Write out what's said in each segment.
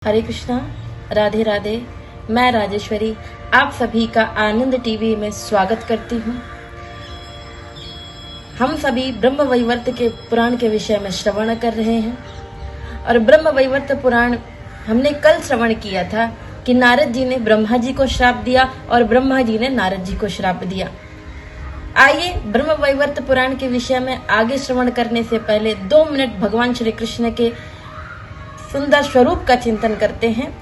हरे कृष्णा, राधे राधे। मैं राजेश्वरी आप सभी का आनंद टीवी में स्वागत करती हूँ। हम सभी ब्रह्म वैवर्त के पुराण के विषय में श्रवण कर रहे हैं और ब्रह्म वैवर्त पुराण हमने कल श्रवण किया था कि नारद जी ने ब्रह्मा जी को श्राप दिया और ब्रह्मा जी ने नारद जी को श्राप दिया। आइए ब्रह्म वैवर्त पुराण के विषय में आगे श्रवण करने से पहले 2 मिनट भगवान श्री कृष्ण के सुंदर स्वरूप का चिंतन करते हैं।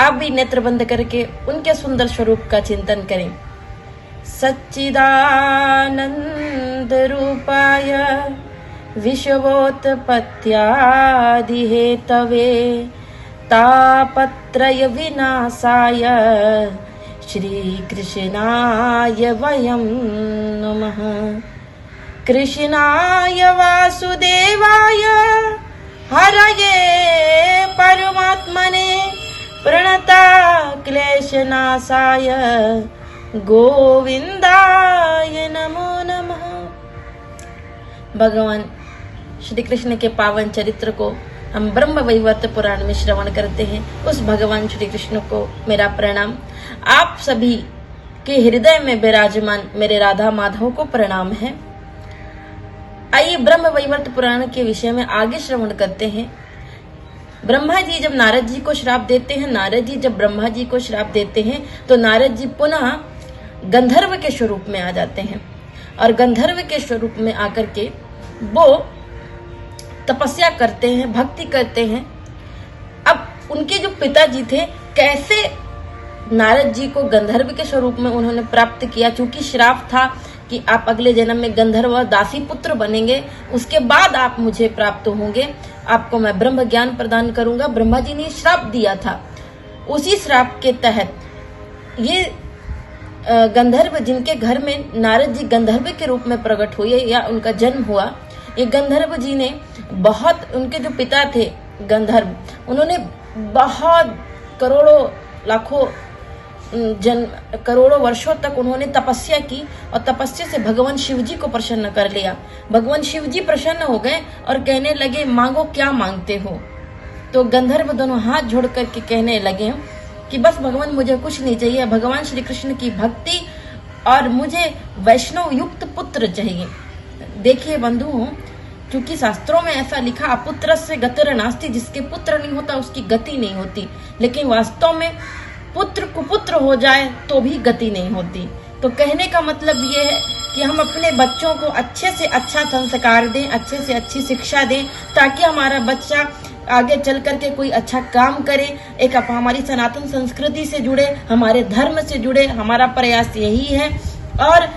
आप भी नेत्र बंद करके उनके सुंदर स्वरूप का चिंतन करें। सच्चिदानंद रूपाय विश्वोत्पत्त्यादि हेतवे तापत्रय विनाशाय श्री कृष्णाय वयं नमः। कृष्णाय वासुदेवाय हरये परमात्मने प्रणता क्लेशनाशाय गोविंदाय नमो नमः। भगवान श्री कृष्ण के पावन चरित्र को हम ब्रह्म वैवर्त पुराण में श्रवण करते हैं। उस भगवान श्री कृष्ण को मेरा प्रणाम। आप सभी के हृदय में विराजमान मेरे राधा माधव को प्रणाम है। आइए ब्रह्म वैवर्त पुराण के विषय में आगे श्रवण करते हैं। ब्रह्मा जी जब नारद जी को श्राप देते हैं, नारद जी जब ब्रह्मा जी को श्राप देते हैं तो नारद जी पुनः गंधर्व के स्वरूप में आ जाते हैं और गंधर्व के स्वरूप में आकर के वो तपस्या करते हैं, भक्ति करते हैं। अब उनके जो पिताजी थे, कैसे नारद जी को गंधर्व के स्वरूप में उन्होंने प्राप्त किया, क्योंकि श्राप था कि आप अगले जन्म में गंधर्व दासी पुत्र बनेंगे, उसके बाद आप मुझे प्राप्त होंगे, आपको मैं ब्रह्म ज्ञान प्रदान करूंगा। ब्रह्मा जी ने श्राप दिया था। उसी श्राप के तहत ये गंधर्व, जिनके घर में नारद जी गंधर्व के रूप में प्रकट हुए या उनका जन्म हुआ, ये गंधर्व जी ने बहुत, उनके जो पिता थे गंधर्व, उन्होंने बहुत करोड़ों लाखों करोड़ों वर्षों तक उन्होंने तपस्या की और तपस्या से भगवान शिव जी को प्रसन्न कर लिया। भगवान शिव जी प्रसन्न हो गए और कहने लगे, मांगो क्या मांगते हो। तो गंधर्व दोनों हाथ जोड़ करके कहने लगे कि बस भगवान मुझे कुछ नहीं चाहिए, भगवान श्री कृष्ण की भक्ति और मुझे वैष्णव युक्त पुत्र चाहिए। देखिए बंधुओं, क्योंकि शास्त्रों में ऐसा लिखा, अपुत्र से गतिर नास्ति, जिसके पुत्र नहीं होता उसकी गति नहीं होती। लेकिन वास्तव में पुत्र कुपुत्र हो जाए तो भी गति नहीं होती। तो कहने का मतलब ये है कि हम अपने बच्चों को अच्छे से अच्छा संस्कार दें, अच्छे से अच्छी शिक्षा दें, ताकि हमारा बच्चा आगे चल करके कोई अच्छा काम करे, एक हमारी सनातन संस्कृति से जुड़े, हमारे धर्म से जुड़े। हमारा प्रयास यही है। और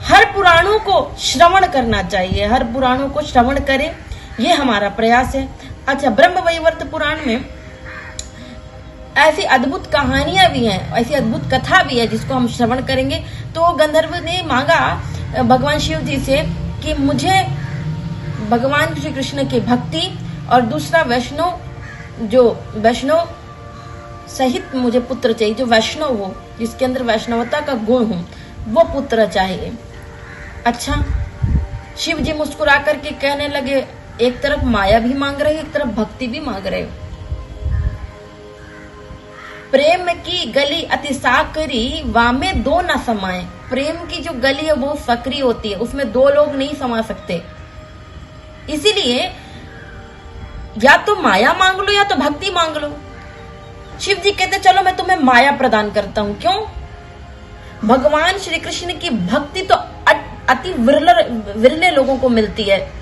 हर पुराणों को श्रवण करना चाहिए, हर पुराणों को श्रवण करें, ये हमारा प्रयास है। अच्छा, ब्रह्म वैवर्त पुराण में ऐसी अद्भुत कहानियां भी हैं, ऐसी अद्भुत कथा भी है जिसको हम श्रवण करेंगे। तो गंधर्व ने मांगा भगवान शिव जी से कि मुझे भगवान श्री कृष्ण की भक्ति और दूसरा वैष्णव सहित मुझे पुत्र चाहिए, जो वैष्णव हो, जिसके अंदर वैष्णवता का गुण हो, वो पुत्र चाहिए। अच्छा, शिव जी मुस्कुरा करके कहने लगे, एक तरफ माया भी मांग रहे, एक तरफ भक्ति भी मांग रहे हो। प्रेम की गली अति साकरी, वामे दो न समाए। प्रेम की जो गली है वो सक्रिय होती है, उसमें 2 लोग नहीं समा सकते। इसीलिए या तो माया मांग लो या तो भक्ति मांग लो। शिव जी कहते चलो मैं तुम्हें माया प्रदान करता हूं। क्यों? भगवान श्री कृष्ण की भक्ति तो अति विरले लोगों को मिलती है,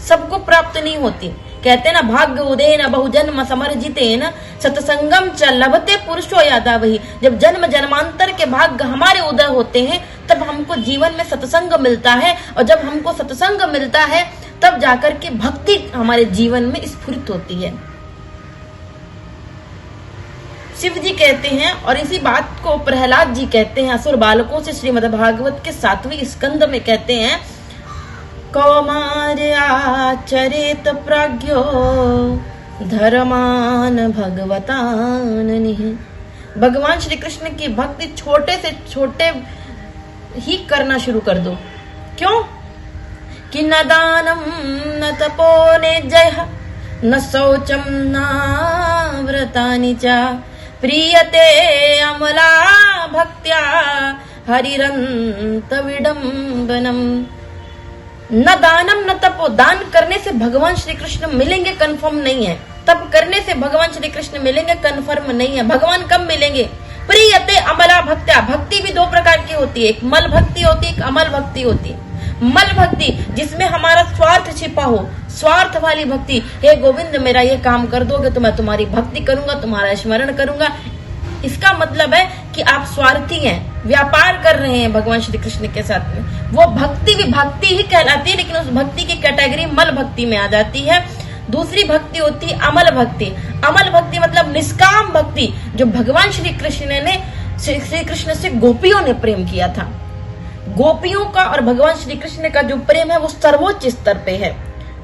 सबको प्राप्त नहीं होती। कहते ना, भाग्य उदय न बहुजन्म समर्जिते न सतसंगम च लभते पुरुषो यादा वही। जब जन्म जन्मांतर के भाग्य हमारे उदय होते हैं तब हमको जीवन में सत्संग मिलता है, और जब हमको सत्संग मिलता है तब जाकर के भक्ति हमारे जीवन में स्फुरित होती है। शिव जी कहते हैं, और इसी बात को प्रहलाद जी कहते हैं असुर बालकों से, श्रीमद्भागवत के 7वें स्कंद में कहते हैं, कौमार्याचरेत प्राज्ञो धर्मान भगवतान निः। भगवान श्री कृष्ण की भक्ति छोटे से छोटे ही करना शुरू कर दो। क्यों? कि न दानम न तपो ने जय न शौचम न व्रतानि च प्रीयते अमला भक्त्या हरिरंत विडंबनम। न दानम न तपो, दान करने से भगवान श्री कृष्ण मिलेंगे कंफर्म नहीं है, तप करने से भगवान श्री कृष्ण मिलेंगे कंफर्म नहीं है। भगवान कब मिलेंगे? प्रियते अमला भक्त्या, भक्ति भी दो प्रकार की होती है, एक मल भक्ति होती है, एक अमल भक्ति होती है। मल भक्ति जिसमें हमारा स्वार्थ छिपा हो, स्वार्थ वाली भक्ति, हे गोविंद मेरा ये काम कर दोगे तो मैं तुम्हारी भक्ति करूंगा, तुम्हारा स्मरण करूंगा। इसका मतलब है कि आप स्वार्थी हैं, व्यापार कर रहे हैं भगवान श्री कृष्ण के साथ में। वो भक्ति भी भक्ति ही कहलाती है, लेकिन उस भक्ति की कैटेगरी मल भक्ति में आ जाती है। दूसरी भक्ति होती है अमल भक्ति। अमल भक्ति मतलब निष्काम भक्ति, जो भगवान श्री कृष्ण से गोपियों ने प्रेम किया था। गोपियों का और भगवान श्री कृष्ण का जो प्रेम है वो सर्वोच्च स्तर पे है।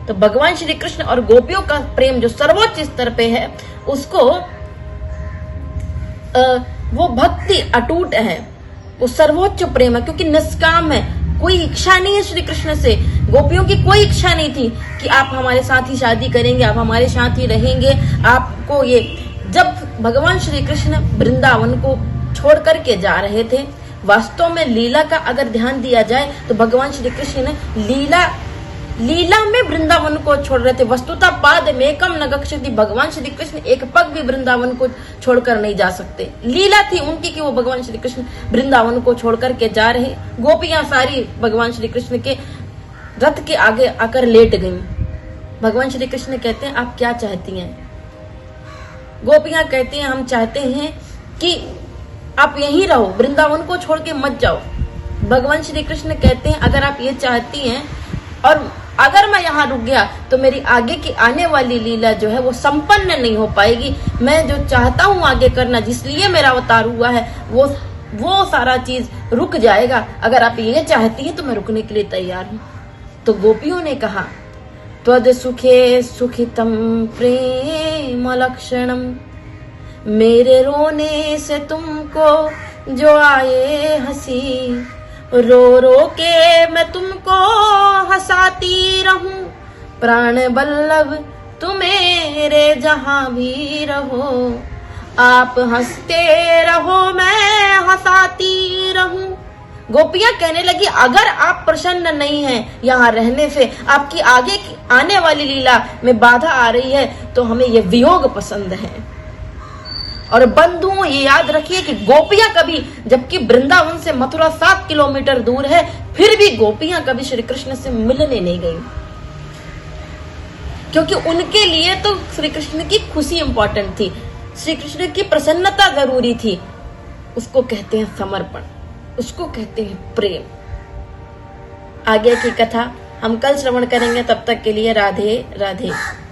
तो भगवान श्री कृष्ण और गोपियों का प्रेम जो सर्वोच्च स्तर पे है, उसको वो भक्ति अटूट है, वो सर्वोच्च प्रेम है, क्योंकि निष्काम है, कोई इच्छा नहीं है श्री कृष्ण से। गोपियों की कोई इच्छा नहीं थी कि आप हमारे साथ ही शादी करेंगे, आप हमारे साथ ही रहेंगे, आपको ये। जब भगवान श्री कृष्ण वृंदावन को छोड़ करके जा रहे थे, वास्तव में लीला का अगर ध्यान दिया जाए तो भगवान श्री कृष्ण ने लीला में वृंदावन को छोड़ रहे थे। वस्तुतः पाद मेकम न गच्छति, भगवान श्री कृष्ण एक पग भी वृंदावन को छोड़कर नहीं जा सकते। लीला थी उनकी कि वो भगवान श्री कृष्ण वृंदावन को छोड़कर के जा रहे। गोपियां सारी भगवान श्री कृष्ण के रथ के आगे आकर लेट गईं। भगवान श्री कृष्ण कहते हैं आप क्या चाहती हैं? गोपियां कहती हैं हम चाहते हैं कि आप यहीं रहो, वृंदावन को छोड़ के मत जाओ। भगवान श्री कृष्ण कहते हैं अगर आप ये चाहती हैं और अगर मैं यहाँ रुक गया तो मेरी आगे की आने वाली लीला जो है वो संपन्न नहीं हो पाएगी। मैं जो चाहता हूँ आगे करना, जिसलिए मेरा अवतार हुआ है, वो सारा चीज रुक जाएगा। अगर आप ये चाहती हैं तो मैं रुकने के लिए तैयार हूँ। तो गोपियों ने कहा त्वद सुखे सुखितम प्रेम लक्षणम, मेरे रोने से तुमको जो आए हंसी, रो रो के मैं तुमको हंसाती रहूं, प्राण बल्लभ तुम मेरे जहां भी रहो, आप हंसते रहो मैं हंसाती रहूं। गोपियां कहने लगी अगर आप प्रसन्न नहीं हैं यहाँ रहने से, आपकी आगे आने वाली लीला में बाधा आ रही है, तो हमें ये वियोग पसंद है। और बंधुओं ये याद रखिए कि गोपियां कभी, जबकि वृंदावन से मथुरा 7 किलोमीटर दूर है, फिर भी गोपियां कभी श्री कृष्ण से मिलने नहीं गई, क्योंकि उनके लिए तो श्री कृष्ण की खुशी इंपॉर्टेंट थी, श्री कृष्ण की प्रसन्नता जरूरी थी। उसको कहते हैं समर्पण, उसको कहते हैं प्रेम। आगे की कथा हम कल श्रवण करेंगे, तब तक के लिए राधे राधे।